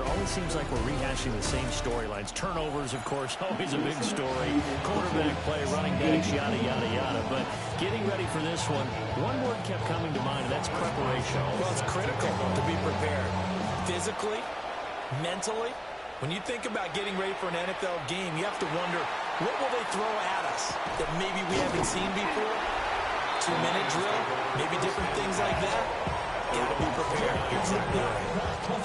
it always seems like we're rehashing the same storylines. Turnovers, of course, always a big story. Quarterback play, running backs, yada, yada, yada. But getting ready for this one word kept coming to mind, and that's preparation. Well, it's critical to be prepared. Physically, mentally. When you think about getting ready for an NFL game, you have to wonder, what will they throw at us that maybe we haven't seen before? 2-minute drill, maybe different things like that. Gotta be prepared.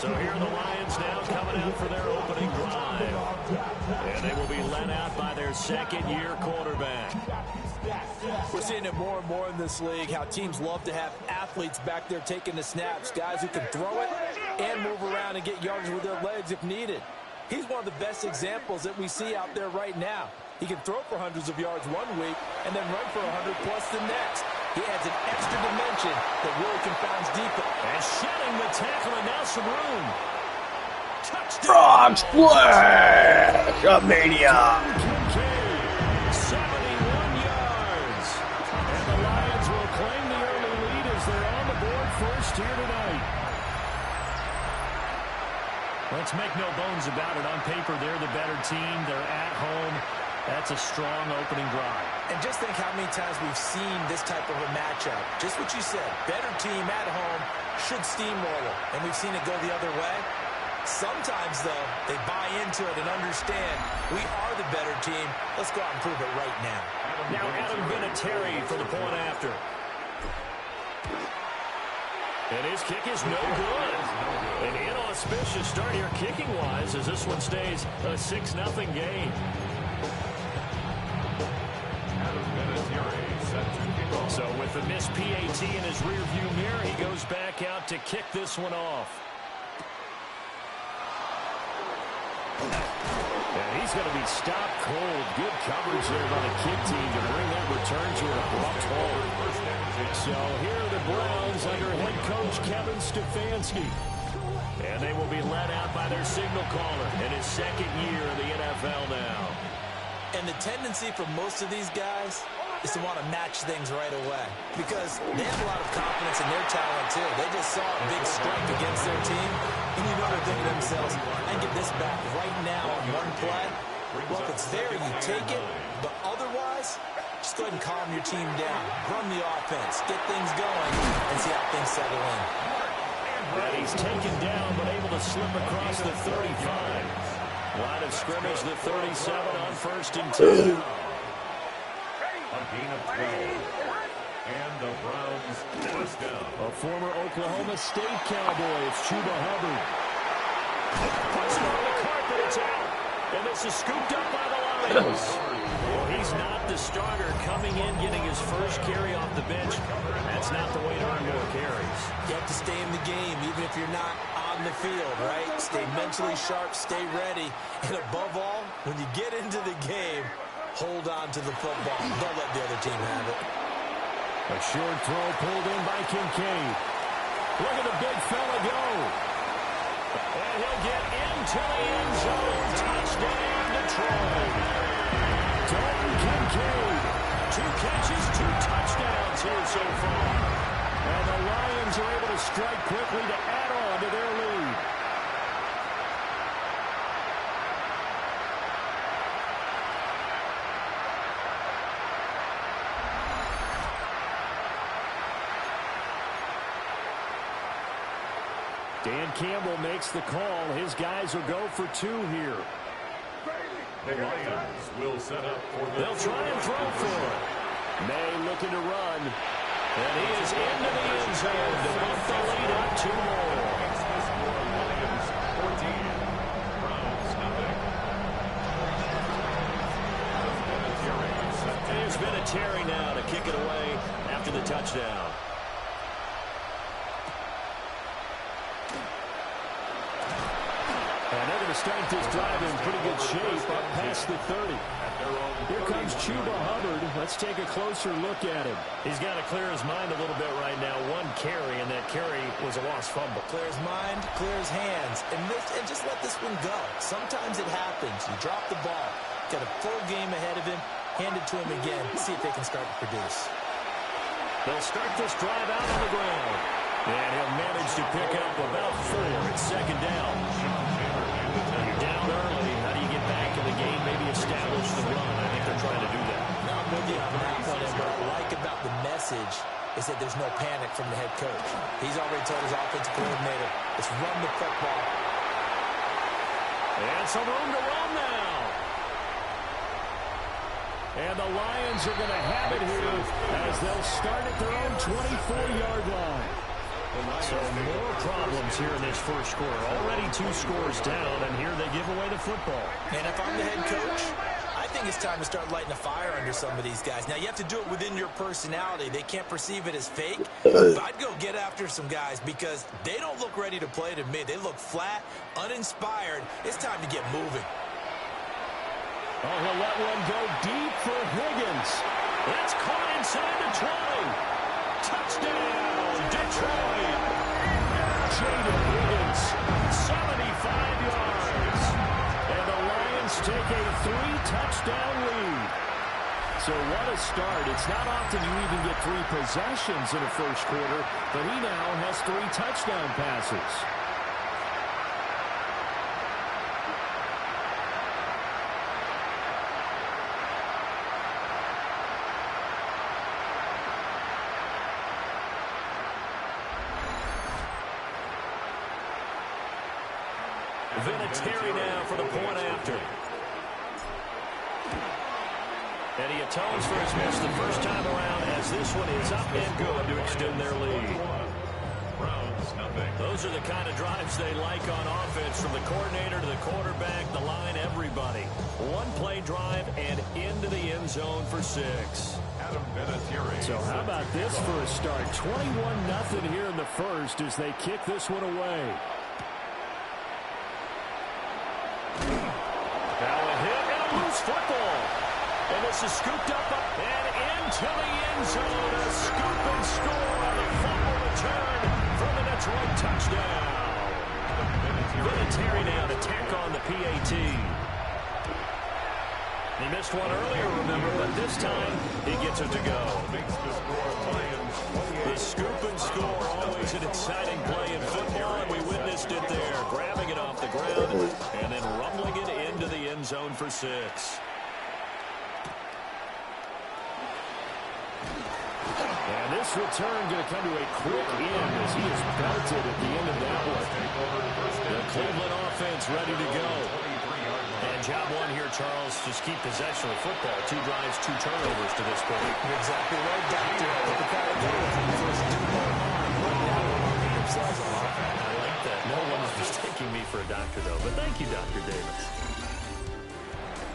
So here are the Lions now coming out for their opening drive. And they will be led out by their second-year quarterback. We're seeing it more and more in this league, how teams love to have athletes back there taking the snaps, guys who can throw it and move around and get yards with their legs if needed. He's one of the best examples that we see out there right now. He can throw for hundreds of yards one week and then run for 100+ the next. He adds an extra dimension that really confounds defense. And shedding the tackle, and now some room. Touchdown! Frog splash! Up mania! 71 yards. And the Lions will claim the early lead as they're on the board first here tonight. Let's make no bones about it. On paper, they're the better team. They're at home. That's a strong opening drive. And just think how many times we've seen this type of a matchup. Just what you said. Better team at home should steamroll them. And we've seen it go the other way. Sometimes, though, they buy into it and understand we are the better team. Let's go out and prove it right now. Now Adam Vinatieri for the point after. And his kick is no good. An inauspicious start here kicking-wise as this one stays a 6-0 game. So with the missed PAT in his rearview mirror, he goes back out to kick this one off. And he's going to be stopped cold. Good coverage there by the kick team to bring that return to an abrupt halt. So here are the Browns under head coach Kevin Stefanski. And they will be led out by their signal caller in his second year in the NFL now. And the tendency for most of these guys is to want to match things right away because they have a lot of confidence in their talent too. They just saw a big strike against their team, and you know they're thinking to themselves, I can get this back right now on one play. Well, if it's there, you take it, but otherwise, just go ahead and calm your team down. Run the offense, get things going, and see how things settle in. And he's taken down, but able to slip across the 35. Line of scrimmage, the 37 on 1st and 2. A gain of 12. And the Browns first down. A former Oklahoma State Cowboy, it's Chuba Hubbard. Puts it on the carpet, it's out. And this is scooped up by the Lions. Well, he's not the starter coming in, getting his first carry off the bench. That's not the way to earn more carries. You have to stay in the game, even if you're not on the field, right? Stay mentally sharp, stay ready. And above all, when you get into the game, hold on to the football. Don't let the other team have it. A short throw pulled in by Kincaid. Look at the big fella go. And he'll get into the end zone. Touchdown, Detroit. Dalton Kincaid. 2 catches, 2 touchdowns here so far. And the Lions are able to strike quickly to add on to their lead. Dan Campbell makes the call. His guys will go for 2 here. The Lions will set up for the... They'll try and throw for it. May looking to run. And he is into the end zone to bump the lead up 2 more. Lions 14. Browns nothing. There's been a Terry now to kick it away after the touchdown. And they're going to start this drive in pretty good shape up past the 30. Here comes Chuba Hubbard. Let's take a closer look at him. He's got to clear his mind a little bit right now. 1 carry, and that carry was a lost fumble. Clear his mind, clear his hands, and just let this one go. Sometimes it happens. You drop the ball. Got a full game ahead of him. Hand it to him again. See if they can start to produce. They'll start this drive out on the ground. And he'll manage to pick up about 4 at 2nd down. is that there's no panic from the head coach. He's already told his offensive coordinator, let's run the football. And some room to run now. And the Lions are going to have it here as they'll start at their own 24-yard line. So more problems here in this first quarter. Already 2 scores down, and here they give away the football. And if I'm the head coach, I think it's time to start lighting a fire under some of these guys. Now, you have to do it within your personality. They can't perceive it as fake. But I'd go get after some guys because they don't look ready to play to me. They look flat, uninspired. It's time to get moving. Oh, he'll let one go deep for Higgins. It's caught inside the 20. Touchdown, Detroit. Jaden Higgins, 75 yards. And the Lions take a 3-touchdown lead. So what a start. It's not often you even get 3 possessions in a first quarter, but he now has 3 touchdown passes. Vinatieri now for the point after. And he atones for his miss the first time around as this one is up and good to extend their lead. Those are the kind of drives they like on offense, from the coordinator to the quarterback, the line, everybody. One-play drive and into the end zone for 6. So how about this for a start? 21-0 here in the first as they kick this one away. Now a hit and a loose football. And this is scooped up and into the end zone. A scoop and score on the fumble return for the Detroit touchdown. Vinatieri now to tack on the PAT. He missed one earlier, remember, but this time he gets it to go. The scoop and score, always an exciting play in football, and we witnessed it there, grabbing it off the ground and then rumbling it into the end zone for 6. And this return going to come to a quick end as he is belted at the end of that one. The Cleveland offense ready to go. And job one here, Charles, just keep possession of the football. 2 drives, 2 turnovers to this point. You're exactly right, Doctor. But the kind of first 2 more on, but now we're working themselves off. I like that. No one is mistaking me for a doctor, though. But thank you, Dr. Davis.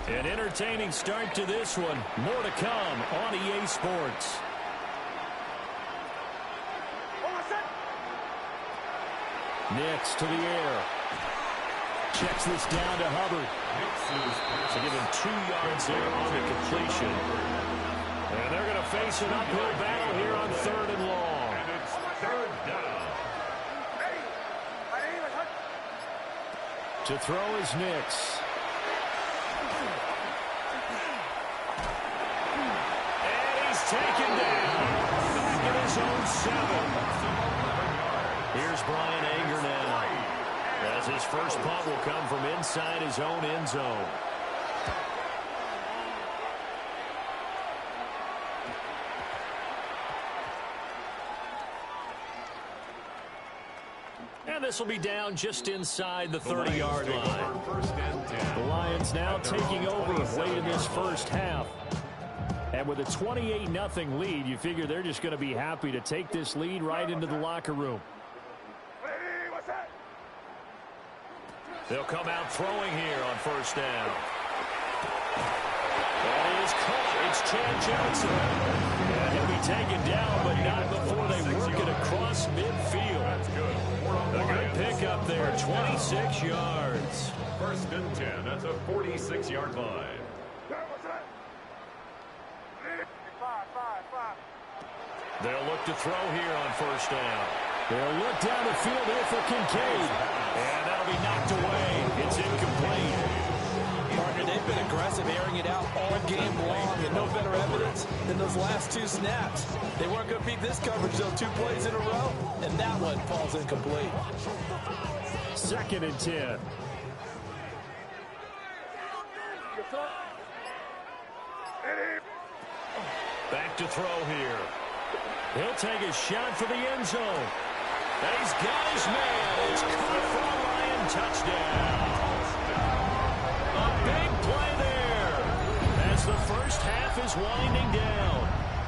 An entertaining start to this one. More to come on EA Sports. Nix to the air. Checks this down to Hubbard. So give him 2 yards there on the completion. And they're going to face an uphill battle here on 3rd and long. And it's 3rd down. To throw is Nix. And he's taken down. Back in his own 7. Here's Brian Anger now, as his first punt will come from inside his own end zone. And this will be down just inside the 30-yard line. The Lions now taking over late in this first half. And with a 28-0 lead, you figure they're just going to be happy to take this lead right into the locker room. They'll come out throwing here on 1st down. And he is caught. It's Chad Johnson. And he'll be taken down, but not before they work it across midfield. That's good. A good pickup there, 26 yards. 1st and 10 at the 46-yard line. They'll look to throw here on 1st down. They'll look down the field here for Kincaid. And that'll be knocked away. It's incomplete. Partner, they've been aggressive, airing it out all game long, and no better evidence than those last 2 snaps. They weren't going to beat this coverage, though, 2 plays in a row, and that one falls incomplete. 2nd and 10. Back to throw here. He'll take a shot for the end zone. And he's got his man. It's caught for a Lion touchdown. A big play there as the first half is winding down.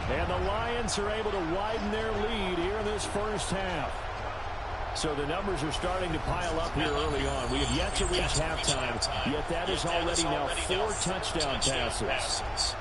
And the Lions are able to widen their lead here in this first half. So the numbers are starting to pile up here early on. We have yet to reach halftime, yet that is already now 4 touchdown passes.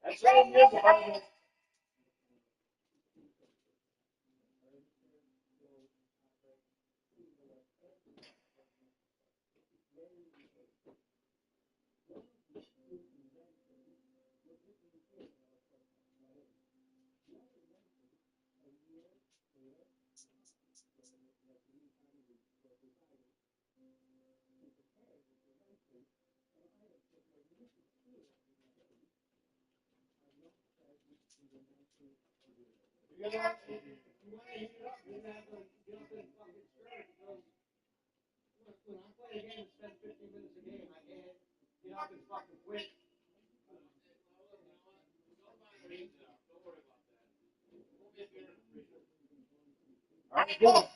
That's all I'm good about. When I play a game and spend 15 minutes a game, I can't get up and fucking quit. All right, go.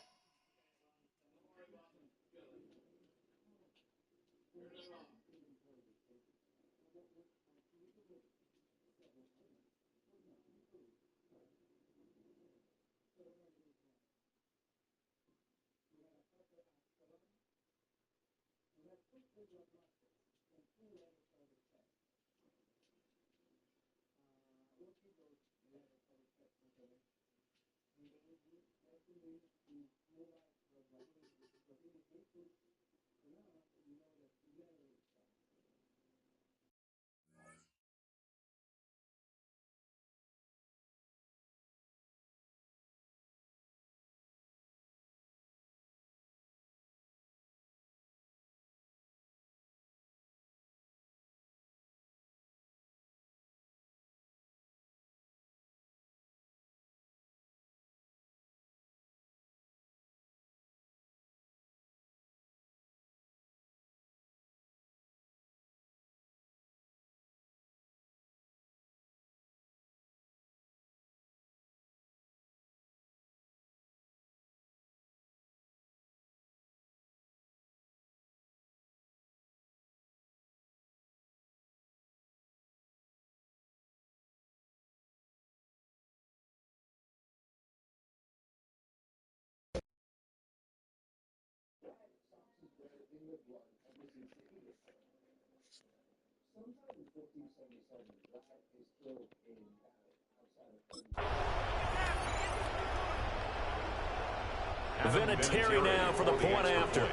Vinatieri now for the point after.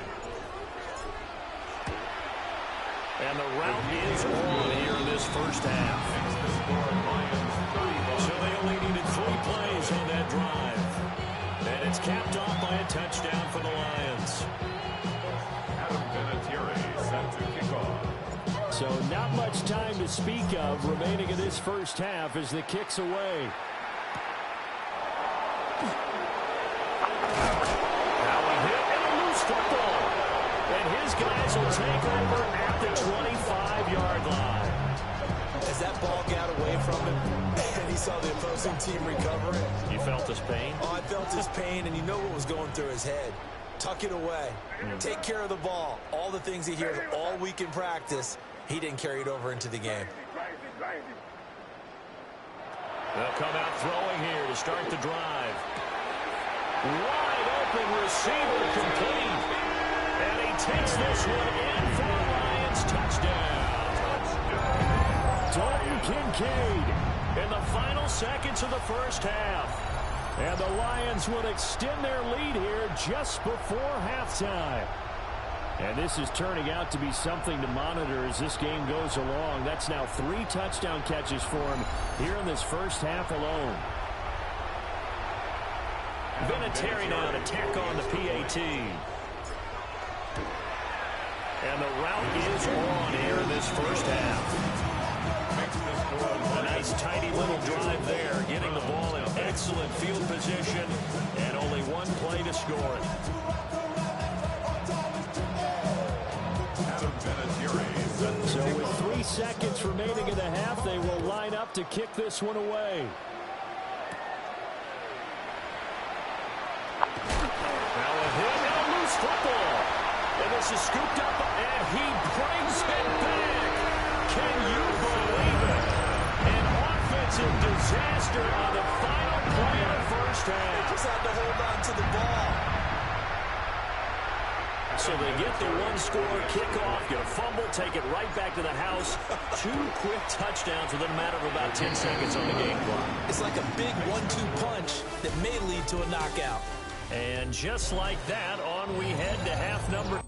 And the rout is on here in this first half. So they only needed 3 plays on that drive. And it's capped off by a touchdown for the Lions. Adam Vinatieri set to kick off. So not much time to speak of remaining in this first half as the kick's away. Now a hit and a loose football. And his guys will take over at the 25-yard line. As that ball got away from him and he saw the opposing team recover it. You felt his pain? Oh, I felt his pain, and you know what was going through his head. Tuck it away. Take care of the ball. All the things he hears all week in practice, he didn't carry it over into the game. They'll come out throwing here to start the drive. Wide open receiver complete. And he takes this one in for a Lions touchdown. Dalton Kincaid in the final seconds of the first half. And the Lions will extend their lead here just before halftime. And this is turning out to be something to monitor as this game goes along. That's now 3 touchdown catches for him here in this first half alone. Vinatieri now to tack on the PAT. And the route is on here in this first half. A nice tidy little drive there, getting the ball in excellent field position, and only one play to score it. So with 3 seconds remaining in the half, they will line up to kick this one away. Now a hit and a loose football. And this is scooped up, and he brings it back. Can you believe it? An offensive disaster on the final play of the first half. They just had to hold on to the ball. So they get the one-score kickoff, get a fumble, take it right back to the house. 2 quick touchdowns within a matter of about 10 seconds on the game clock. It's like a big 1-2 punch that may lead to a knockout. And just like that, on we head to half number.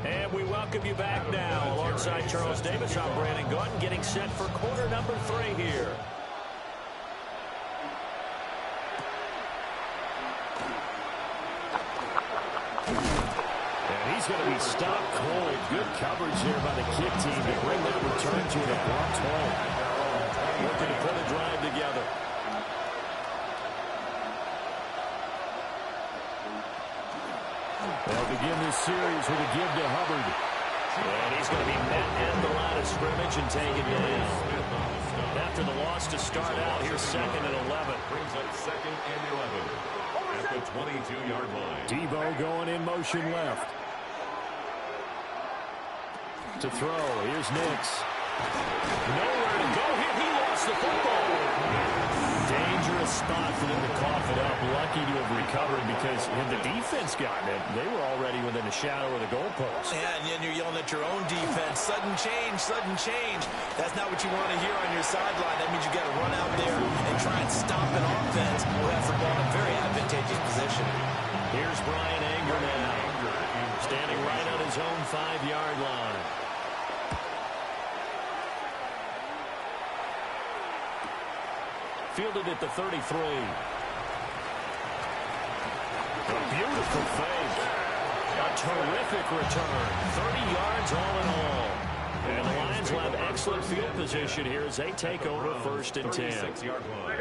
And we welcome you back now. Alongside Charles Davis, I'm Brandon Gordon, getting set for quarter number 3 here. And he's going to be stopped cold. Good coverage here by the kick team to bring that return to an abrupt halt. Looking to put a drive together. They'll begin this series with a give to Hubbard. And he's going to be met at the line of scrimmage and taken down. After the loss to start out, here's 2nd and 11. Brings up 2nd and 11 at the 22-yard line. Debo going in motion left. To throw, here's Nix. Nowhere to go here. He lost the football. Dangerous spot for them to cough it up. Lucky to have recovered because had the defense gotten it, they were already within a shadow of the goalpost. Yeah, and then you're yelling at your own defense. Sudden change, sudden change. That's not what you want to hear on your sideline. That means you got to run out there and try and stop an offense who has the ball in a very advantageous position. Here's Brian Anger now. Standing right on his own 5-yard line. Fielded at the 33. A beautiful fake. A terrific return. 30 yards all in all. And the Lions will have excellent field position here as they take over 1st and 10. 36-yard line.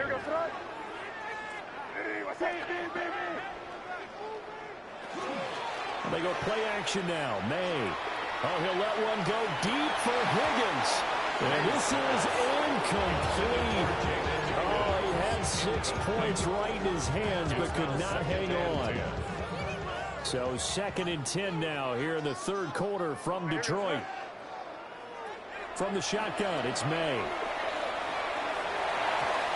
They go play action now. May. Oh, he'll let one go deep for Higgins. And this is incomplete. Oh, he had 6 points right in his hands, but could not hang on. So 2nd and 10 now here in the 3rd quarter from Detroit. From the shotgun, it's May.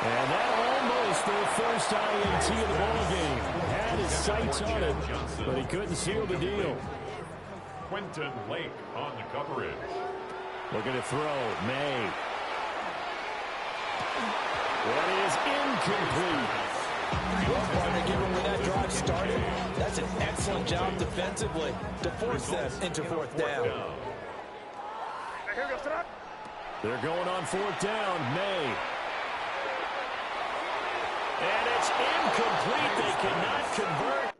And that almost their first INT of the ballgame. Had his sights on it, but he couldn't seal the deal. Quentin Lake on the coverage. Looking to throw, May. That is incomplete. Well, partner, given where that drive started, that's an excellent job defensively to force them into 4th down. They're going on 4th down, May. And it's incomplete. They cannot convert.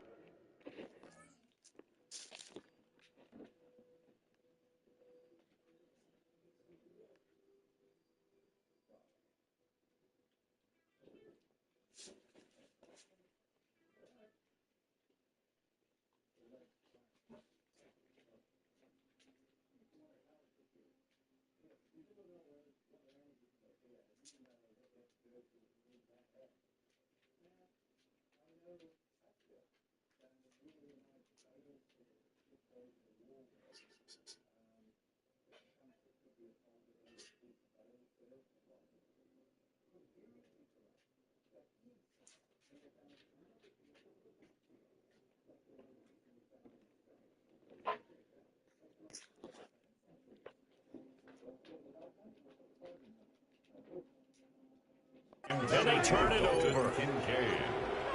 And they turn it over.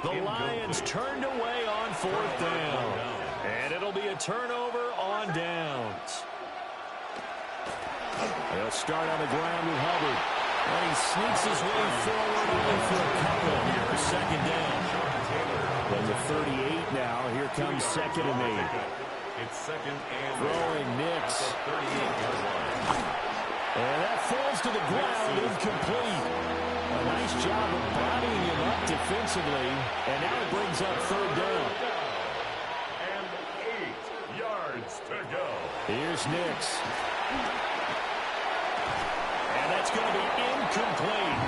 The Lions turned away on 4th down. And it'll be a turnover on downs. They'll start on the ground with Hubbard. And he sneaks his way forward only for a couple here for 2nd down. From the 38 now, here comes 2nd and 8. It's 2nd and throwing Nix. And that falls to the ground, incomplete. A nice job of bodying him up defensively. And now it brings up 3rd down. And 8 yards to go. Here's Nix. And that's going to be incomplete.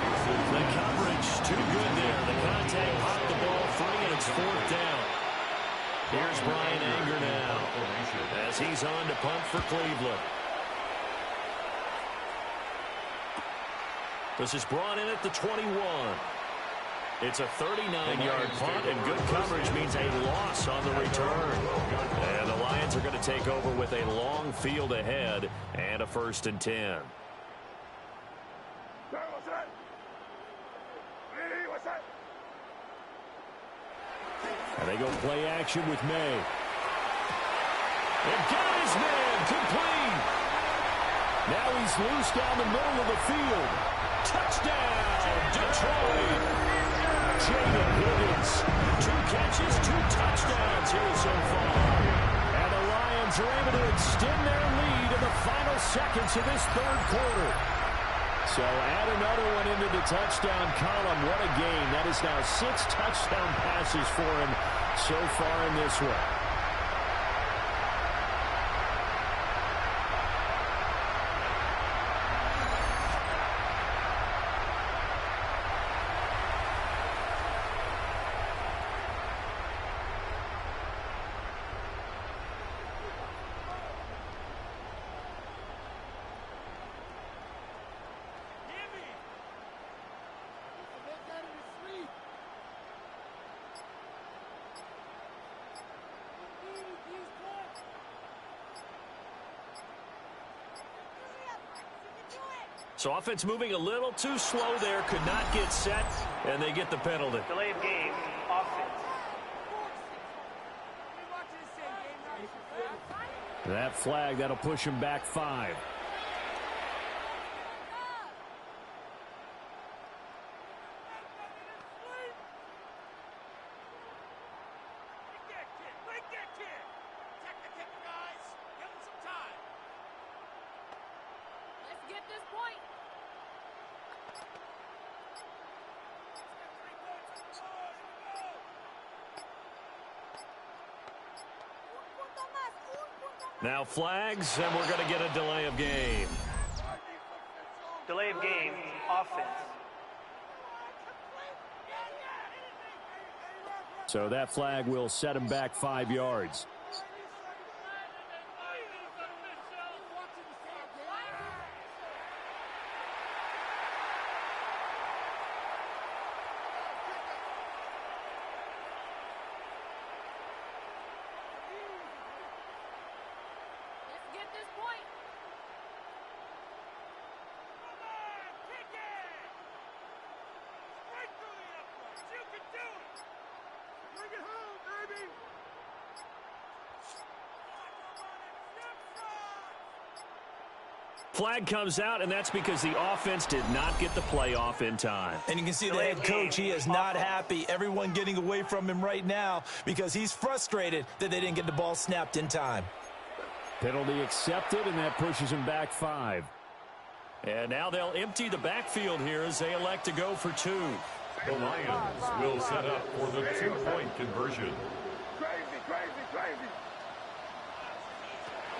The coverage too good there. The contact popped the ball free, and it's 4th down. Here's Brian Anger now as he's on to punt for Cleveland. This is brought in at the 21. It's a 39-yard punt, and good coverage means a loss on the return. And the Lions are going to take over with a long field ahead and a 1st and 10. And they go play action with May. And got his man complete. Now he's loose down the middle of the field. Touchdown, Detroit. Jaden Higgins, 2 catches, 2 touchdowns here so far. And the Lions are able to extend their lead in the final seconds of this 3rd quarter. So add another one into the touchdown column. What a game. That is now 6 touchdown passes for him so far in this one. So offense moving a little too slow there, could not get set, and they get the penalty. Delay of game, offense. That flag, that'll push him back 5. Now flags, and we're going to get a delay of game. Delay of game, offense. So that flag will set him back 5 yards. Flag comes out, and that's because the offense did not get the play off in time. And you can see the head coach, he is not happy. Everyone getting away from him right now because he's frustrated that they didn't get the ball snapped in time. Penalty accepted, and that pushes him back 5. And now they'll empty the backfield here as they elect to go for 2. The Lions will set up for the 2-point conversion.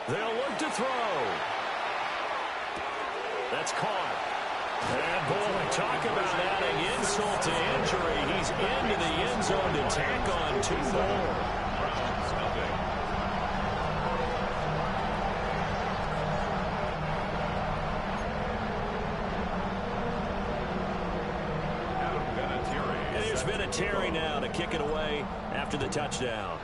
They'll look to throw. That's caught. And boy, talk about adding insult to injury. He's into the end zone to tack on 2 more. And there's Vinatieri now to kick it away after the touchdown.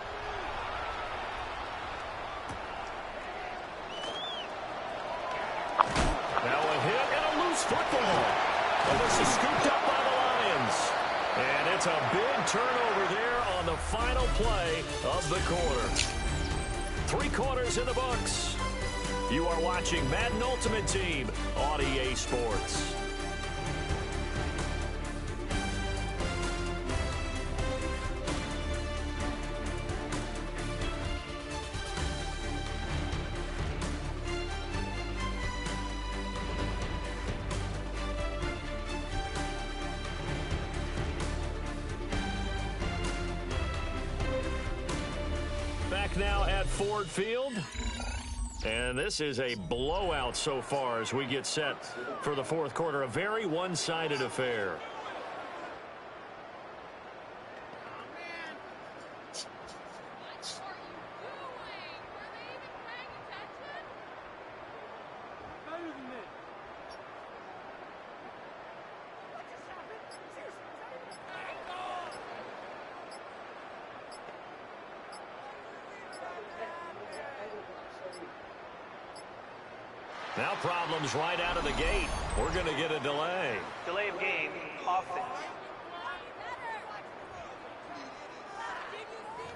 Football. And this is scooped up by the Lions. And it's a big turnover there on the final play of the quarter. 3 quarters in the books. You are watching Madden Ultimate Team on EA Sports. Now at Ford Field, and this is a blowout so far as we get set for the 4th quarter. A very one-sided affair. Now problems right out of the gate. We're going to get a delay. Delay of game, offense.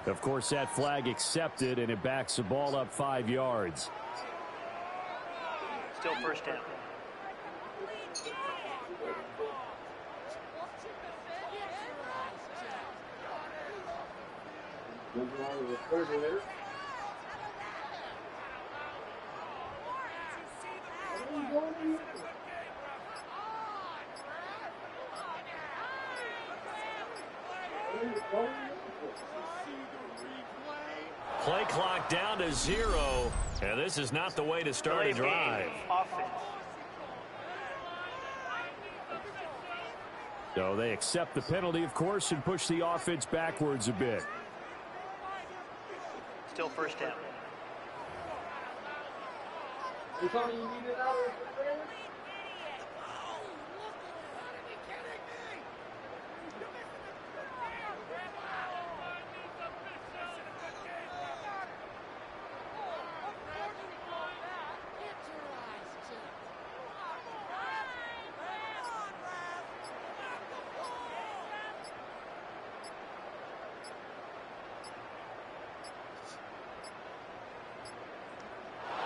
Of course, that flag accepted, and it backs the ball up 5 yards. Still first down. Play clock down to 0, and this is not the way to start Delay a of drive. game, offense. So they accept the penalty, of course, and push the offense backwards a bit. Still first down.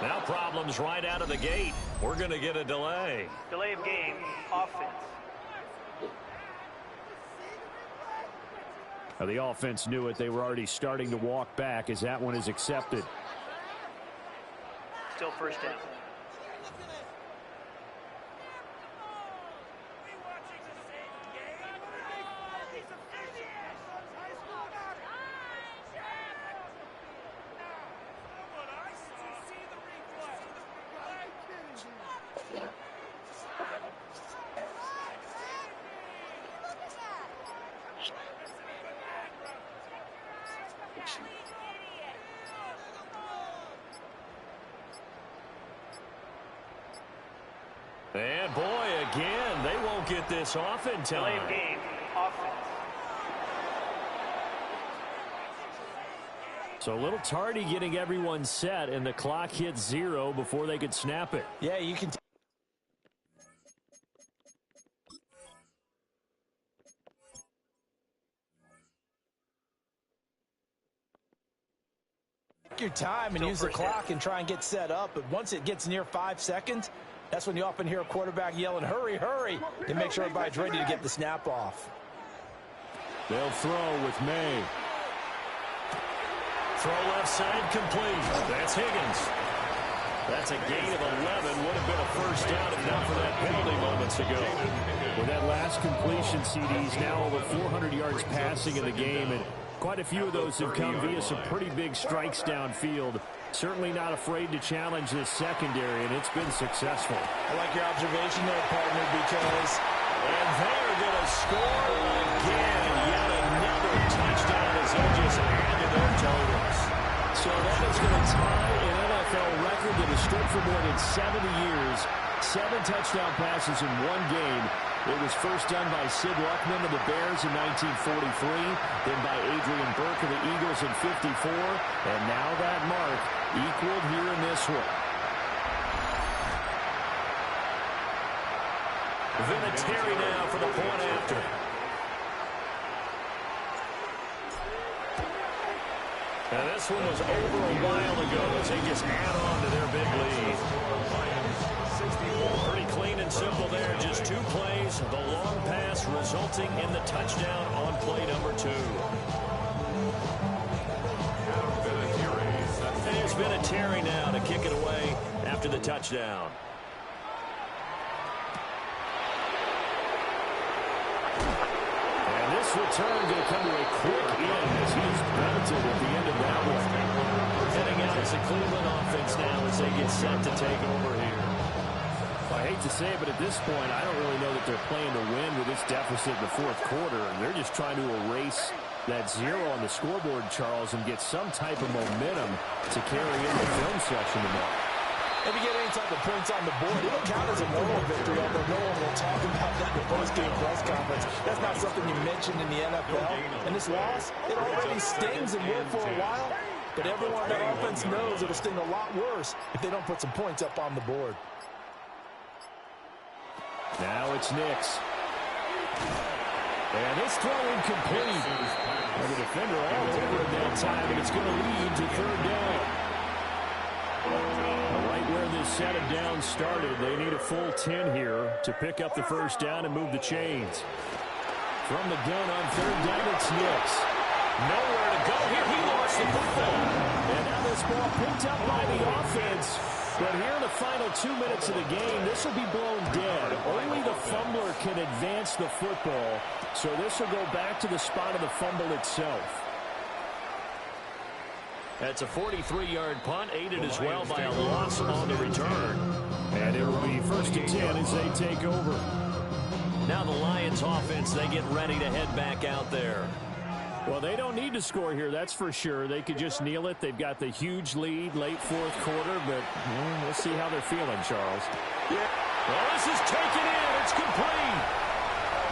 Now problems right out of the gate. We're going to get a delay. Delay of game, offense. Now, the offense knew it. They were already starting to walk back as that one is accepted. Still first down. And boy, again, they won't get this off in Delay of time. game, offense. So a little tardy getting everyone set, and the clock hits 0 before they could snap it. Yeah, you can take your time and use the clock and try and get set up, but once it gets near 5 seconds, that's when you often hear a quarterback yelling, hurry, hurry, to make sure everybody's ready to get the snap off. They'll throw with May. Throw left side complete. That's Higgins. That's a gain of 11. Would have been a first down if not for that penalty moments ago. With that last completion, CD's now over 400 yards passing in the game, and quite a few of those have come via some pretty big strikes downfield. Certainly not afraid to challenge this secondary, and it's been successful. I like your observation there, partner, because... And they're going to score again. Yet another touchdown as they just add to their totals. So that is going to tie an NFL record that has stood for more than 70 years. 7 touchdown passes in one game. It was first done by Sid Luckman of the Bears in 1943, then by Adrian Burke of the Eagles in 54, and now that mark equaled here in this one. Vinatieri now for the point after. Now this one was over a while ago as they just add on to their big lead. Pretty clean and simple there. Just 2 plays. The long pass resulting in the touchdown on play number 2. And it's Vinatieri now to kick it away after the touchdown. And this return going to come to a quick end as he's belted at the end of that one. Heading out as the Cleveland offense now as they get set to take over here. I hate to say it, but at this point, I don't really know that they're playing to win with this deficit in the 4th quarter. They're just trying to erase that 0 on the scoreboard, Charles, and get some type of momentum to carry in the film section tomorrow. If you get any type of points on the board, it'll count as a moral victory, although no one will talk about that in the post-game press conference. That's not something you mentioned in the NFL. And this loss, it already stings and will for a while, but everyone on that offense knows it'll sting a lot worse if they don't put some points up on the board. Now it's Nix. And this throw incomplete. And the defender all over it that time, and it's going to lead to third down. Right where this set of downs started, they need a full 10 here to pick up the first down and move the chains. From the gun on third down, it's Nix. Nowhere to go here. He lost the football. And now this ball picked up by the offense. But here in the final 2 minutes of the game, this will be blown dead. Only the fumbler can advance the football. So this will go back to the spot of the fumble itself. That's a 43-yard punt, aided as well by a loss on the return. And it will be 1st and 10 as they take over. Now the Lions offense, they get ready to head back out there. Well, they don't need to score here, that's for sure. They could just kneel it. They've got the huge lead, late 4th quarter, but we'll see how they're feeling, Charles. Yeah. Well, this is taken in. It's complete.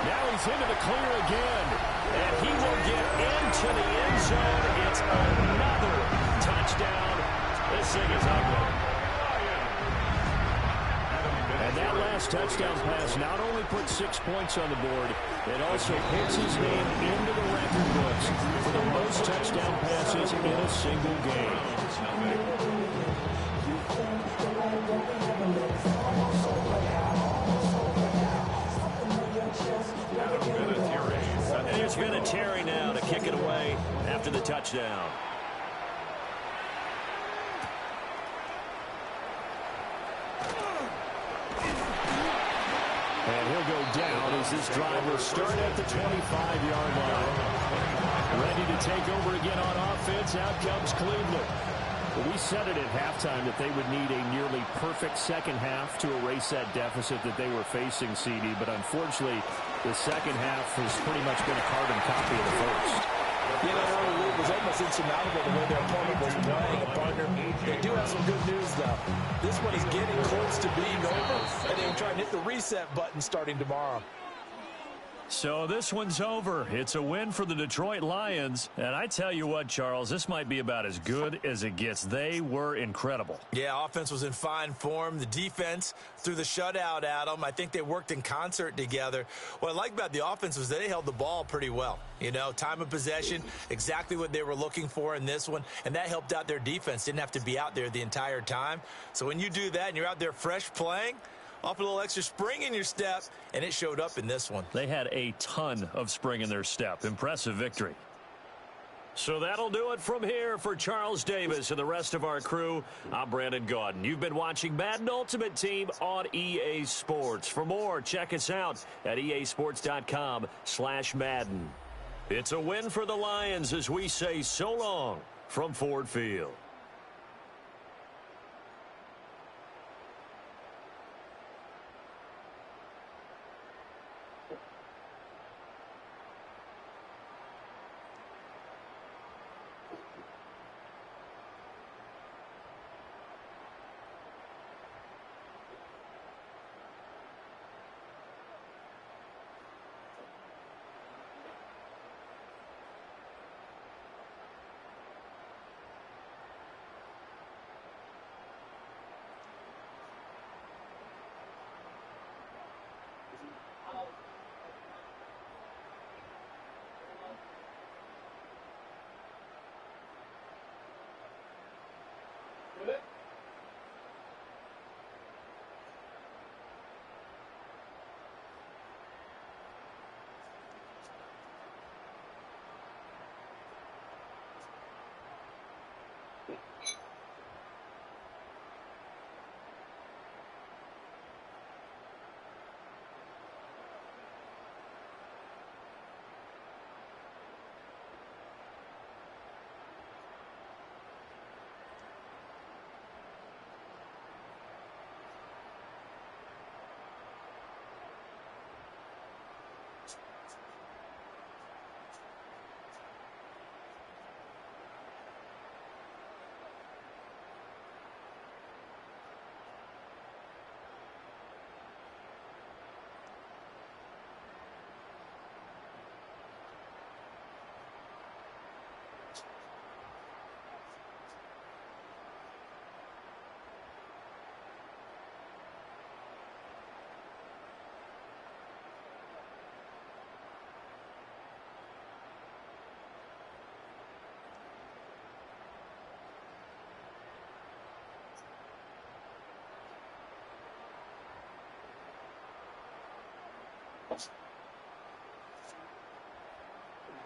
Now he's into the clear again, and he will get into the end zone. It's another touchdown. This thing is ugly. And that last touchdown pass not only put 6 points on the board, it also puts his name into the record books for the most touchdown passes in a single game. There's been a Terry now to kick it away after the touchdown. And he'll go down as this drive will start at the 25-yard line. Ready to take over again on offense. Out comes Cleveland. Well, we said it at halftime that they would need a nearly perfect second half to erase that deficit that they were facing, CD. But unfortunately, the second half has pretty much been a carbon copy of the first. You know, the early lead was almost insurmountable the way their opponent was playing, partner. They do have some good news, though. This one is getting close to being over, and they will try and hit the reset button starting tomorrow. So this one's over. It's a win for the Detroit Lions. And I tell you what, Charles, this might be about as good as it gets. They were incredible. Yeah, offense was in fine form. The defense threw the shutout at them. I think they worked in concert together. What I like about the offense was they held the ball pretty well. You know, time of possession, exactly what they were looking for in this one. And that helped out their defense. Didn't have to be out there the entire time. So when you do that and you're out there fresh playing, off a little extra spring in your step, and it showed up in this one. They had a ton of spring in their step. Impressive victory. So that'll do it from here for Charles Davis and the rest of our crew. I'm Brandon Gaudin. You've been watching Madden Ultimate Team on EA Sports. For more, check us out at easports.com/Madden. It's a win for the Lions as we say so long from Ford Field.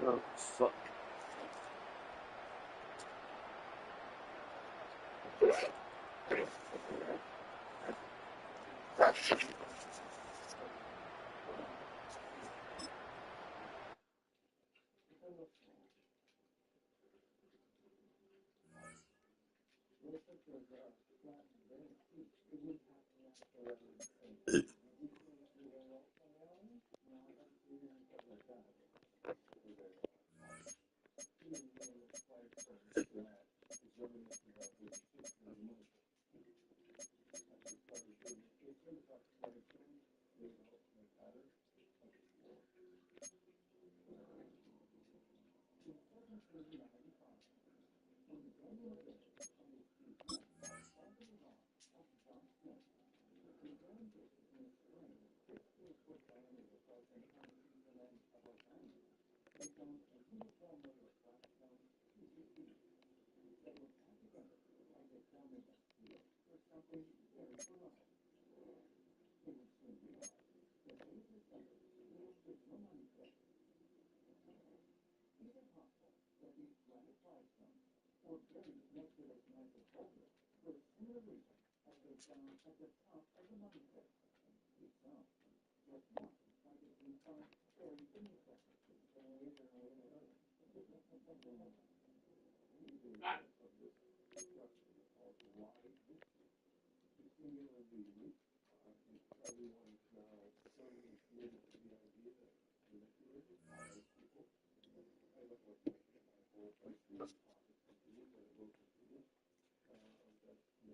Oh, fuck.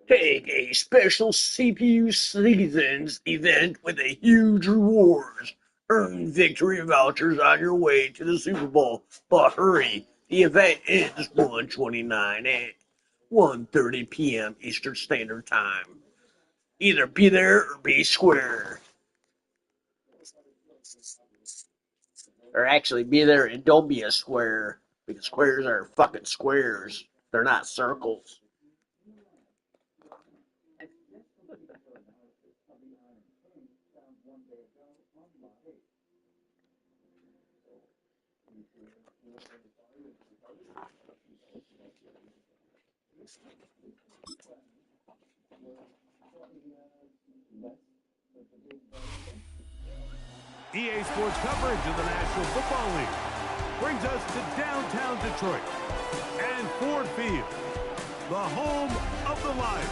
Take a special CPU Seasons event with a huge rewards. Earn victory vouchers on your way to the Super Bowl. But hurry, the event ends 1/29 at 1:30 p.m. Eastern Standard Time. Either be there or be square. Or actually be there and don't be a square. Because squares are fucking squares. They're not circles. EA Sports coverage of the National Football League brings us to downtown Detroit and Ford Field, the home of the Lions.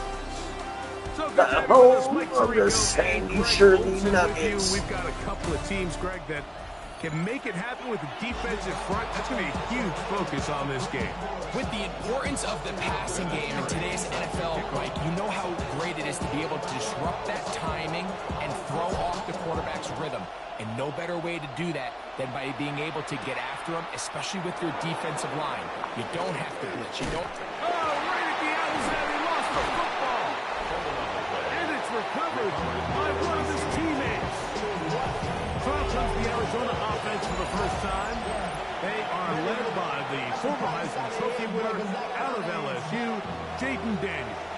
So good to have you with us, Mike Tirico and Greg Olsen with you. We've got a couple of teams, Greg, that can make it happen with the defensive front. That's going to be a huge focus on this game. With the importance of the passing game in today's NFL, Mike, you know how great it is to be able to disrupt that timing and throw off the quarterback's rhythm. And no better way to do that than by being able to get after him, especially with your defensive line. You don't have to blitz. You don't. Oh, right at the outset, he lost the football. And it's recovered by one of his teammates. Trump comes the Arizona offense for the first time. They are led by the former Heisman Trophy winner out of LSU, Jaden Daniels.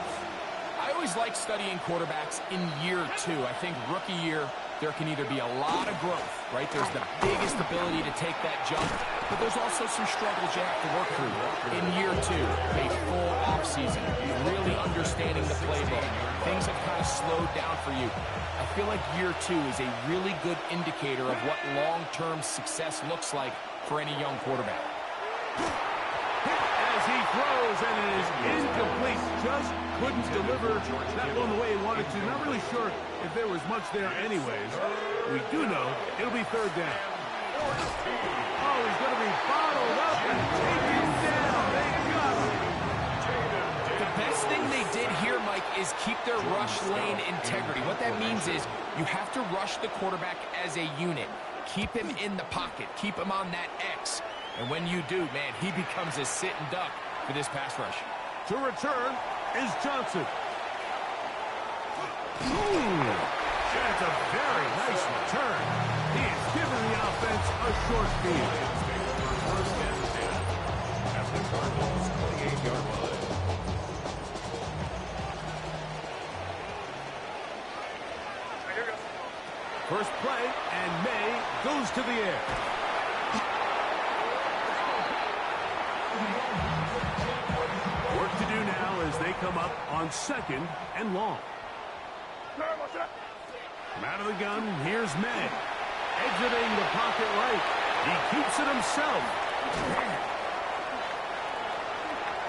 I always like studying quarterbacks in year two. I think rookie year, there can either be a lot of growth, right? There's the biggest ability to take that jump, but there's also some struggles you have to work through. In year two, a full offseason, really understanding the playbook. Things have kind of slowed down for you. I feel like year two is a really good indicator of what long-term success looks like for any young quarterback. As he throws, and it is incomplete. Just couldn't deliver that one the way he wanted to. Not really sure if there was much there anyways. We do know it'll be third down. Oh, he's going to be bottled up and taken down. They got him. The best thing they did here, Mike, is keep their rush lane integrity. What that means is you have to rush the quarterback as a unit. Keep him in the pocket. Keep him on that X. And when you do, man, he becomes a sitting duck for this pass rush. To return is Johnson. That's a very nice return. He has given the offense a short field. First and 10 at the Cardinals' 28-yard line. First play, and May goes to the air. come up on 2nd and long. From out of the gun, here's May. Exiting the pocket right. He keeps it himself.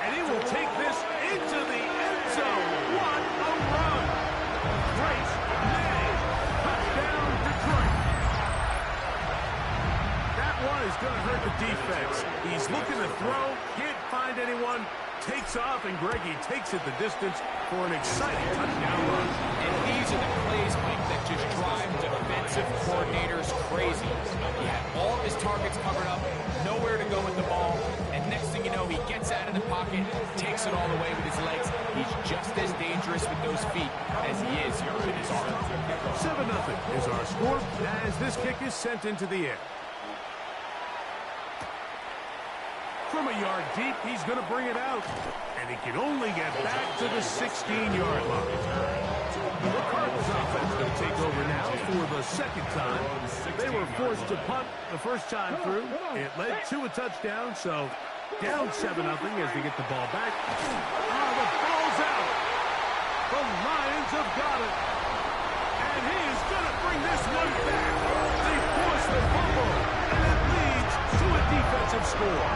And he will take this into the end zone. What a run. Grace May. Touchdown, Detroit. That one is going to hurt the defense. He's looking to throw, can't find anyone, takes off, and Greggy takes it the distance for an exciting touchdown run. And these are the plays, Mike, that just drive defensive coordinators crazy. He had all of his targets covered up, nowhere to go with the ball, and next thing you know, he gets out of the pocket, takes it all the way with his legs. He's just as dangerous with those feet as he is here with his arm. 7-0 is our score as this kick is sent into the air. From a yard deep, he's going to bring it out. And he can only get back to the 16-yard line. The Cardinals offense going to take over now for the 2nd time. They were forced to punt the first time through. It led to a touchdown, so down 7-0 as they get the ball back. The ball's out. The Lions have got it. And he is going to bring this one back. They force the fumble, and it leads to a defensive score.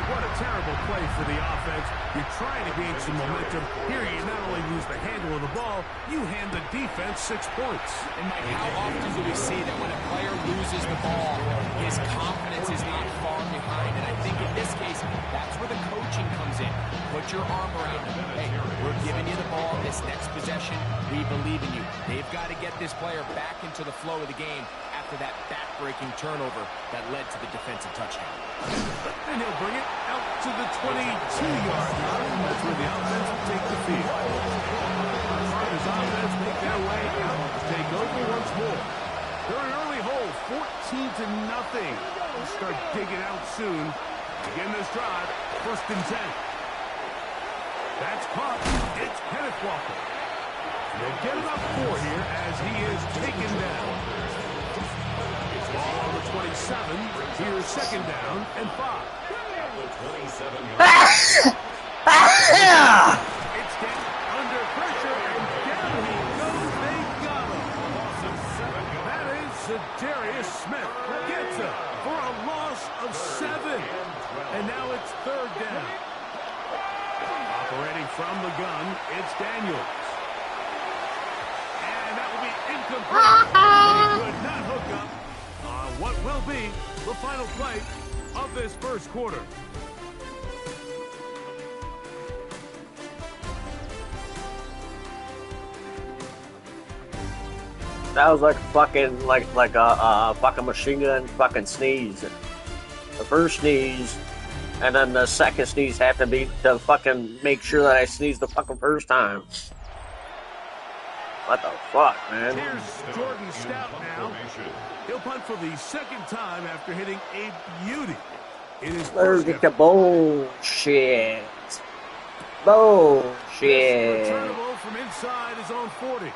What a terrible play for the offense. You're trying to gain some momentum. Here you not only lose the handle of the ball, you hand the defense 6 points. And Mike, how often do we see that when a player loses the ball, his confidence is not far behind? And I think in this case, that's where the coaching comes in. Put your arm around him. Hey, we're giving you the ball this next possession. We believe in you. They've got to get this player back into the flow of the game after that back-breaking turnover that led to the defensive touchdown. And he'll bring it out to the 22-yard line. That's where the offense will take the field. Cardinals offense make their way out to take over once more. They're an early hole, 14-0. They'll start digging out soon. Begin this drive, 1st and 10. That's caught. It's Kenneth Walker. They'll get about 4 here as he is taken down. Ball on the 27. Here's 2nd down and 5. It's getting under pressure, and down he goes. They got him. That is Zadarius Smith. Gets him for a loss of 7. And now it's 3rd down. Operating from the gun, it's Daniels. And that will be incomplete. He could not hook up on what will be the final play of this first quarter. That was like fucking like a fucking machine gun fucking sneeze. The first sneeze, and then the second sneeze had to be to fucking make sure that I sneezed the fucking first time. What the fuck, man? Here's Jordan Stout now. He'll punt for the 2nd time after hitting a beauty in his first Look at the bullshit. Bullshit. Returnable from inside his own 40. And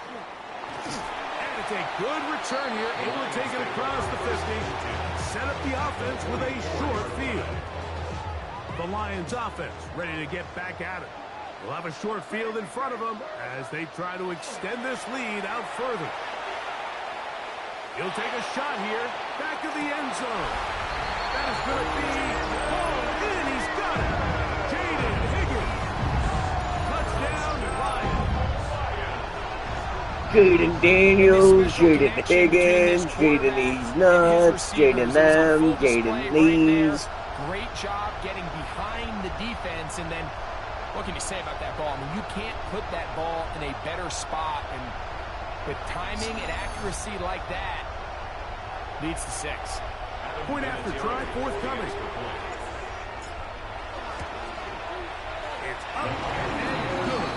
it's a good return here, able to take it across the 50. Set up the offense with a short field. The Lions offense ready to get back at it. They'll have a short field in front of them as they try to extend this lead out further. He'll take a shot here, back of the end zone. That is going to be hauled in. He's got it. Jaden Higgins. Touchdown, Lions. Jaden Daniels, Jaden Higgins, Jaden these nuts, Jaden them, Jaden these. Great job getting behind the defense, and then what can you say about that ball? I mean, you can't put that ball in a better spot, and with timing and accuracy like that, leads to 6. Point after try, forthcoming. It's up and good.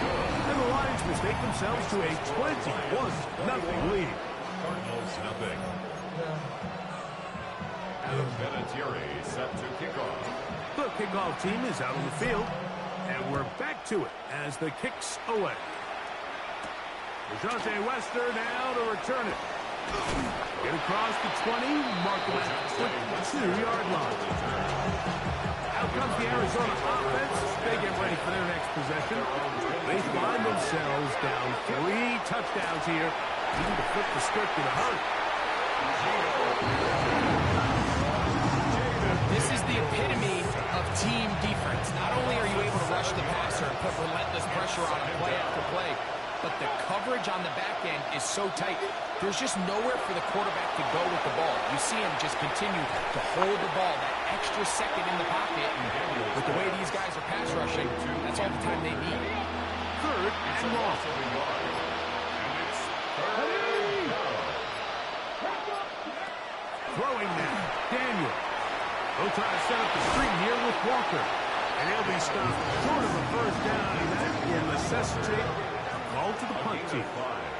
And the Lions mistake themselves to a 21-0 lead. Cardinals nothing. Adam Vinatieri set to kick off. The kickoff team is out on the field, and we're back to it as the kick's away. DeJounte Wester now to return it. Get across the 20, mark him at the 22-yard line. Out comes the Arizona offense. They themselves down 3 touchdowns here. Need to flip the script in a hurry. This is the epitome of team defense. Not only are you able to rush the passer and put relentless pressure on him play after play, but the coverage on the back end is so tight. There's just nowhere for the quarterback to go with the ball. You see him just continue to hold the ball that extra second in the pocket. And with the way these guys are pass rushing, that's all the time they need. Third and long. Throwing now, Daniel. They'll try to set up the screen here with Walker. And he'll be stopped short of a first down, and that will necessitate a call to the punt team.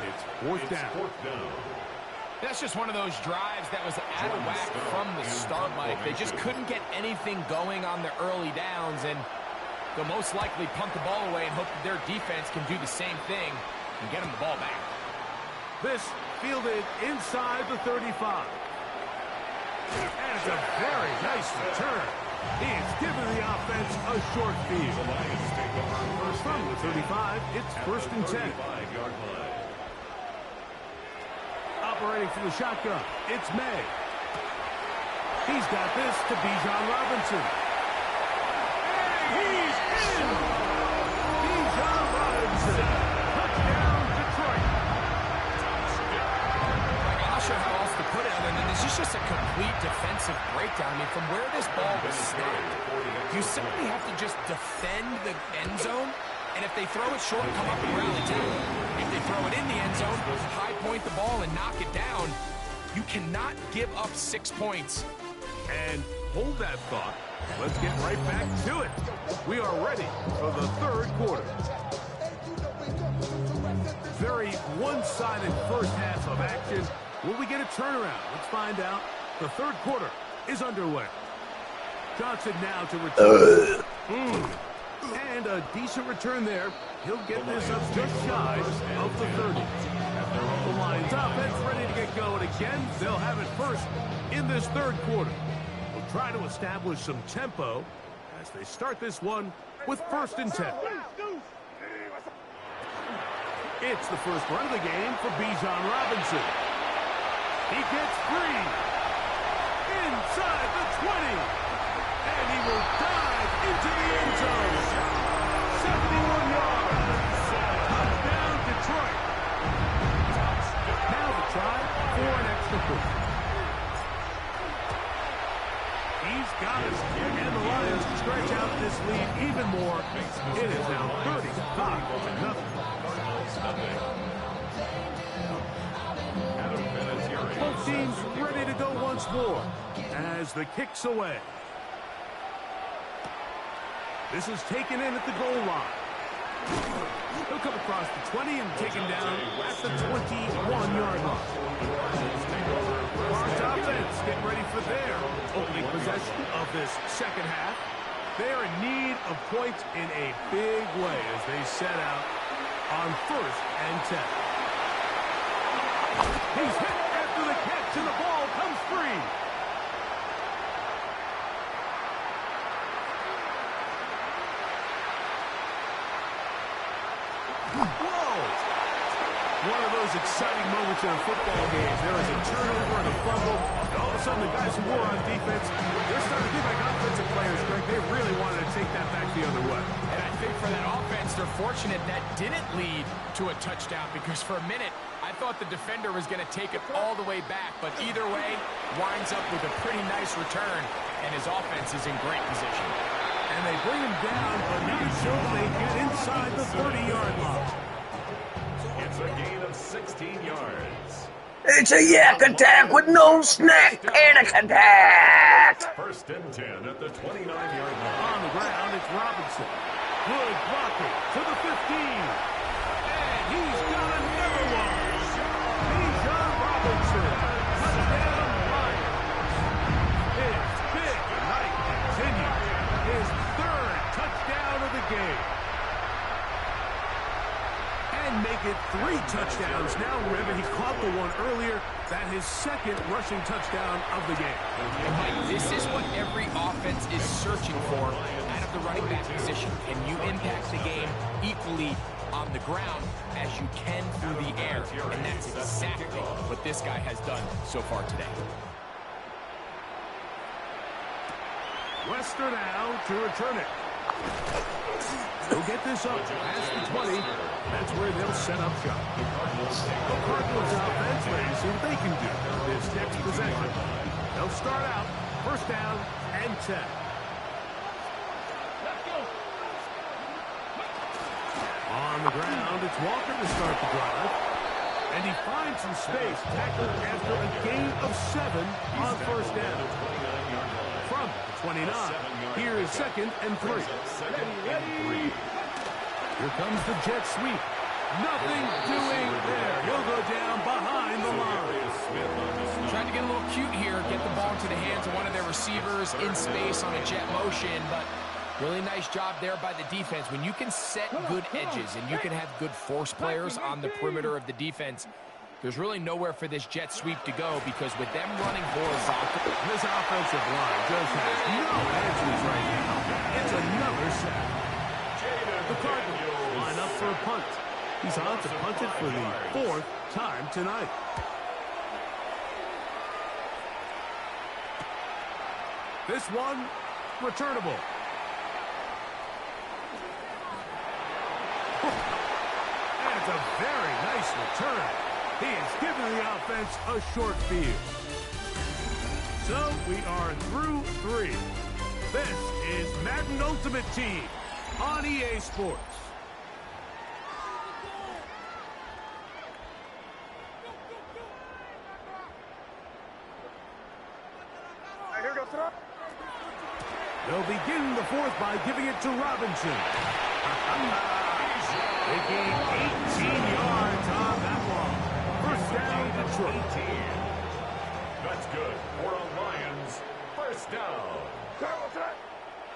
It's fourth down. That's just one of those drives that was out of whack from the start, Mike. They just couldn't get anything going on the early downs, and they'll most likely punt the ball away and hope that their defense can do the same thing and get them the ball back. This fielded inside the 35. And it's a very nice return. He's given the offense a short field. From the 35, it's first and 10. Operating from the shotgun, it's May. He's got this to Bijan Robinson. And he's in! Bijan Robinson. Touchdown, Detroit. I'm not sure how else to put it other than this is just a complete defensive breakdown. I mean, from where this ball was snapped, you simply have to just defend the end zone. And if they throw it short, come up and rally down. If they throw it in the end zone, high point the ball and knock it down. You cannot give up 6 points. And hold that thought. Let's get right back to it. We are ready for the third quarter. Very one-sided first half of action. Will we get a turnaround? Let's find out. The third quarter is underway. Johnson now to return. And a decent return there. He'll get this up just shy of the 30. The Lions offense ready to get going again. They'll have it first in this third quarter. We'll try to establish some tempo as they start this one with first and 10. It's the first run of the game for Bijan Robinson. He gets free. Inside the 20. And he will dive into the end zone. 71 yards. Touchdown, Detroit. Now the try for an extra point. He's got it. And the Lions stretch out this lead even more. It is now 35-0. Both teams ready to go once more as the kick's away. This is taken in at the goal line. He'll come across the 20 and taken down at the 21-yard line. Barnes offense getting ready for their opening possession of this second half. They are in need of points in a big way as they set out on first and 10. He's hit after the catch and the ball comes free. One of those exciting moments in a football game. There is a turnover and a fumble. And all of a sudden, the guys who were on defense, they're starting to be like offensive players, Greg. They really wanted to take that back the other way. And I think for that offense, they're fortunate that didn't lead to a touchdown because for a minute, I thought the defender was going to take it all the way back. But either way, winds up with a pretty nice return, and his offense is in great position. And they bring him down, but not until they get inside the 30-yard line. It's a gain of 16 yards. It's a yak attack with no snack panic attack. First and 10 at the 29-yard line. On the ground, it's Robinson. Good blocking to the 15. And he's got another one. Bijan Robinson. Touchdown, Lions. His big night continues. His third touchdown of the game. And make it 3 touchdowns now. Remember, he caught the one earlier. That his second rushing touchdown of the game. And Mike, this is what every offense is searching for out of the running back position. Can you impact the game equally on the ground as you can through the air. And that's exactly what this guy has done so far today. Wester now to return it. He'll get this up past the 20. That's where they'll set up shop. The Cardinals offense ready to see what they can do this next possession. They'll start out first down and 10. On the ground, it's Walker to start the drive. And he finds some space, tackled after a gain of 7 on first down. From the 29, here is 2nd and 3. Ready. Here comes the jet sweep. Nothing doing there. He'll go down behind the line. Trying to get a little cute here, get the ball into the hands of one of their receivers in space on a jet motion, but really nice job there by the defense. When you can set good edges and you can have good force players on the perimeter of the defense, there's really nowhere for this jet sweep to go because with them running horizontal, this offensive line just has no answers right now. It's another sack. The Cardinals line up for a punt. He's on to punt it for the 4th time tonight. This one, returnable. That's a very nice return. He has given the offense a short field. So we are through 3. This is Madden Ultimate Team on EA Sports. They'll begin the 4th by giving it to Robinson. They gain 18 yards on that one. First down, Detroit. That's good for a Lions first down.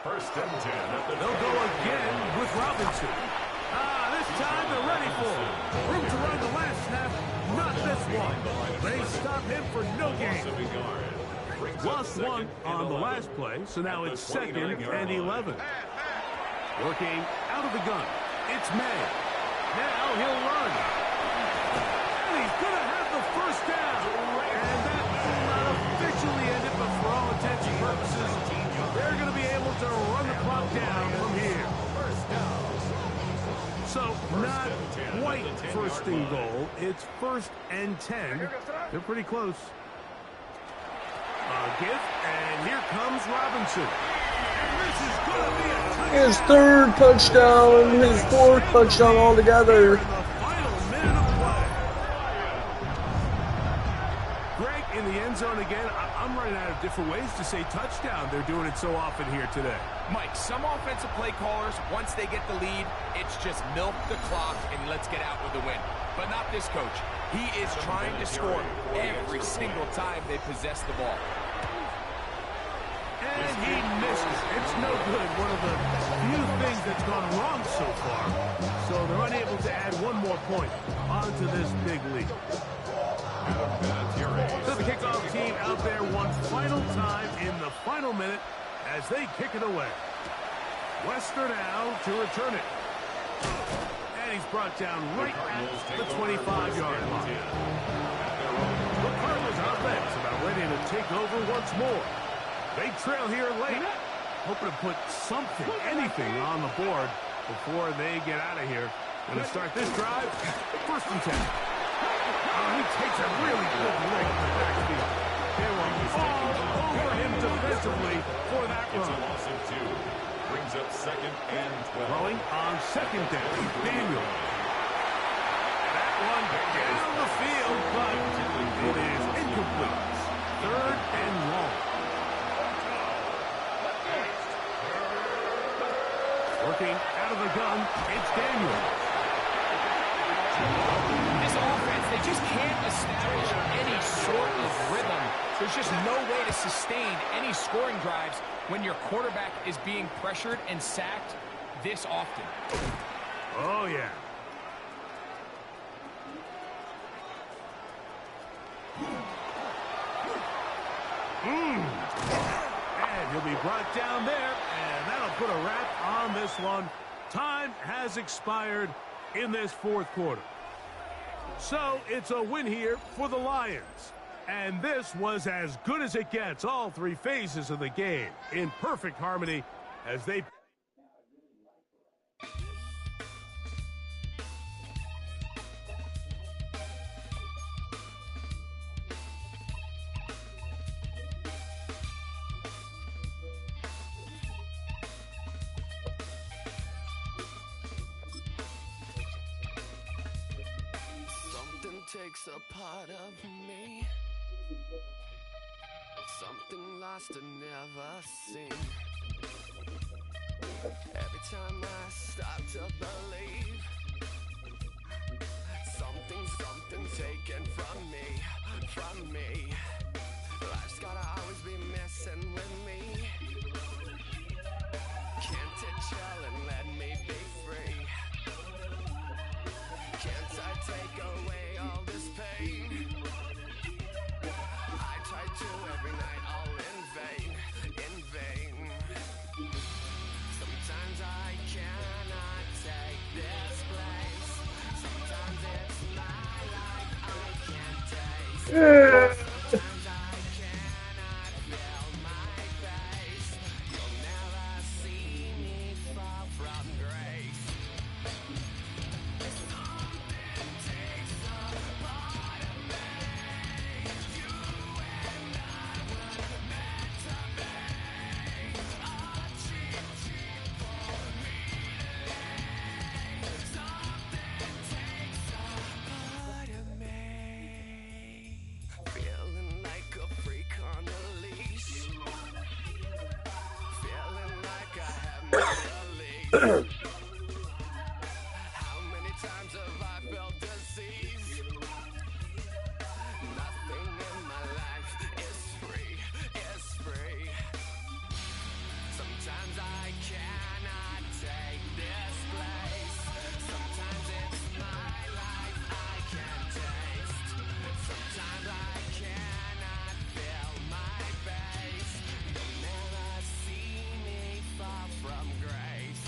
First and 10 at the They'll go again with Robinson. This time they're ready for it. Room to run the last snap, not this one. They stop him for no gain. Lost 1 on the last play, so now it's 2nd and 11. Working out of the gun, it's May. Now he'll run. And he's going to have the first down. And that will not officially end it, but for all intents and purposes, they're going to be able to run the clock down from here. So not quite first and goal. It's 1st and 10. They're pretty close. A gift, and here comes Robinson. And this is going to be a touchdown. His 3rd touchdown, his 4th touchdown altogether. The final minute of play. Greg in the end zone again. I'm running out of different ways to say touchdown. They're doing it so often here today. Mike, some offensive play callers, once they get the lead, it's just milk the clock and let's get out with the win. But not this coach. He is trying to score every single time they possess the ball. And he missed it. It's no good. One of the few things that's gone wrong so far. So they're unable to add one more point onto this big lead. So the kickoff team out there one final time in the final minute as they kick it away. Wester now to return it. And he's brought down right at the 25-yard line. The Cardinals offense about ready to take over once more. They trail here late, hoping to put something, anything on the board before they get out of here. Going to start this drive, 1st and 10. Oh, he takes a really good lick in the backfield. They were all over him defensively for that run. brings up 2nd and 12. Throwing on 2nd down, Daniel. That one down the field, but it is incomplete. 3rd and long. Working out of the gun, it's Daniel. This offense, they just can't establish any sort of rhythm. There's just no way to sustain any scoring drives when your quarterback is being pressured and sacked this often. Oh, yeah. And he'll be brought down there, and that'll put a wrap on this one. Time has expired. in this fourth quarter. So it's a win here for the Lions. And this was as good as it gets, all three phases of the game, in perfect harmony as they... Takes a part of me, something lost and never seen. Every time I start to believe, something taken from me. Life's gotta always be messing with me. Can't it chill and let me be free? Can't I take away all this pain? I try to every night, all in vain. Sometimes I cannot take this place. Sometimes it's my life I can't taste. Sometimes I cannot feel my face. You'll never see me fall from grace. How many times have I felt disease? Nothing in my life is free. Sometimes I cannot take this place. Sometimes it's my life I can't taste. Sometimes I cannot feel my face. You'll never see me fall from grace.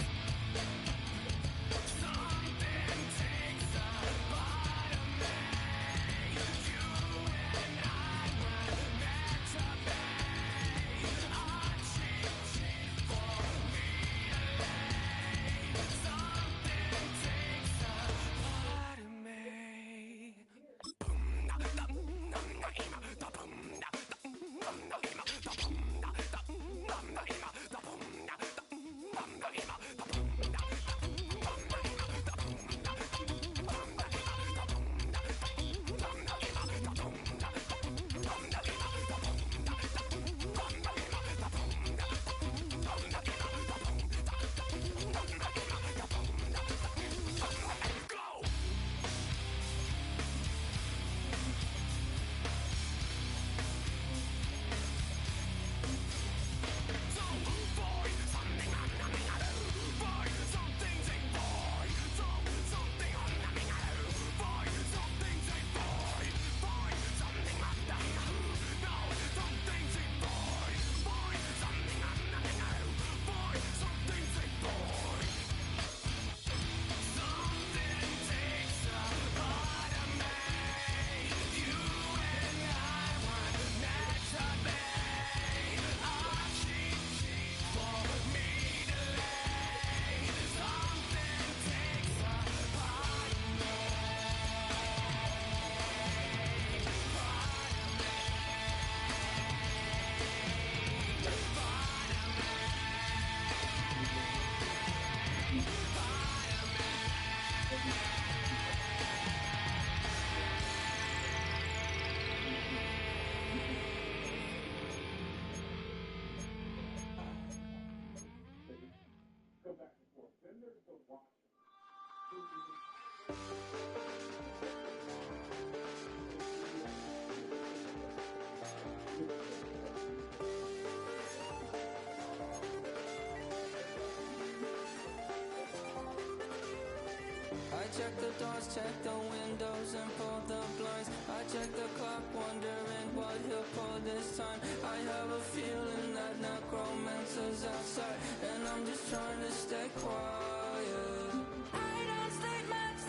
Check the doors, check the windows, and pull the blinds. I check the clock, wondering what he'll pull this time. I have a feeling that necromancer's outside, and I'm just trying to stay quiet. I don't sleep much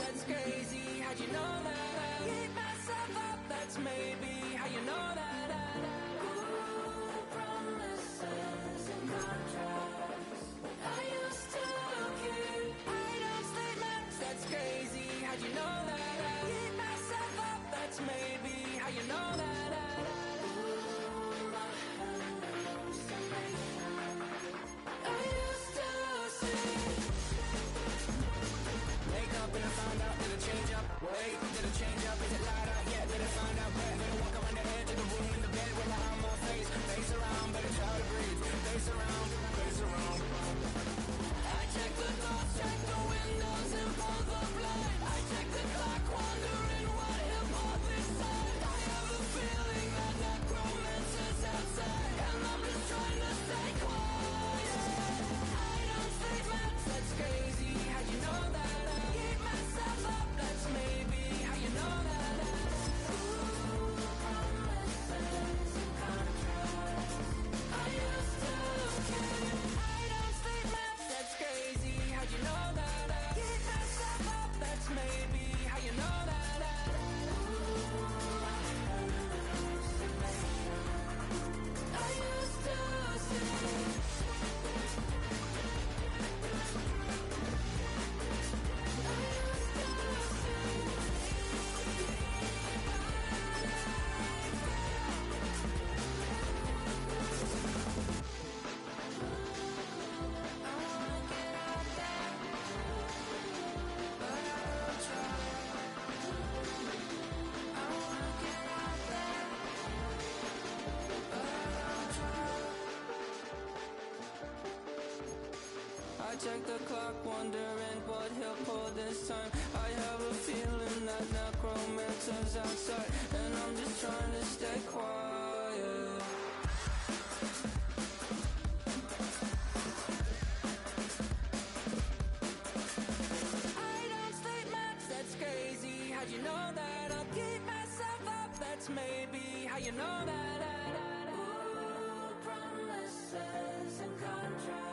maybe how you know that. Ooh, promises and contracts. I used to keep. I don't statements. That's crazy. How'd you know that? Keep myself up. That's maybe how you know that. Ooh, my hallucination. I used to see. Wake up and I found out that it change up. Wait, did it change up? Is it light up? Yeah, did it find out? Better walk around the edge of the room in the bed with my arm on my face. Face around, better try to breathe. Face around, face around. I check the doors, check the windows and pull the blind. I check the clock, wondering what he'll pull this time. I have a feeling that necromancer's outside, and I'm just trying to stay quiet. I don't statements, that's crazy. How'd you know that? Keep myself up, that's maybe how you know that. Ooh, promises and contracts. I used to keep. I don't statements, that's crazy. How'd you know that? Keep myself up, that's maybe how you know that. Ooh, my hallucination. I used to see. I check the clock, wondering what he'll pull this time. I have a feeling that necromancer's outside, and I'm just trying to stay quiet. I don't statements, that's crazy. How'd you know that? I'll keep myself up, that's maybe how you know that. Ooh, promises and contracts.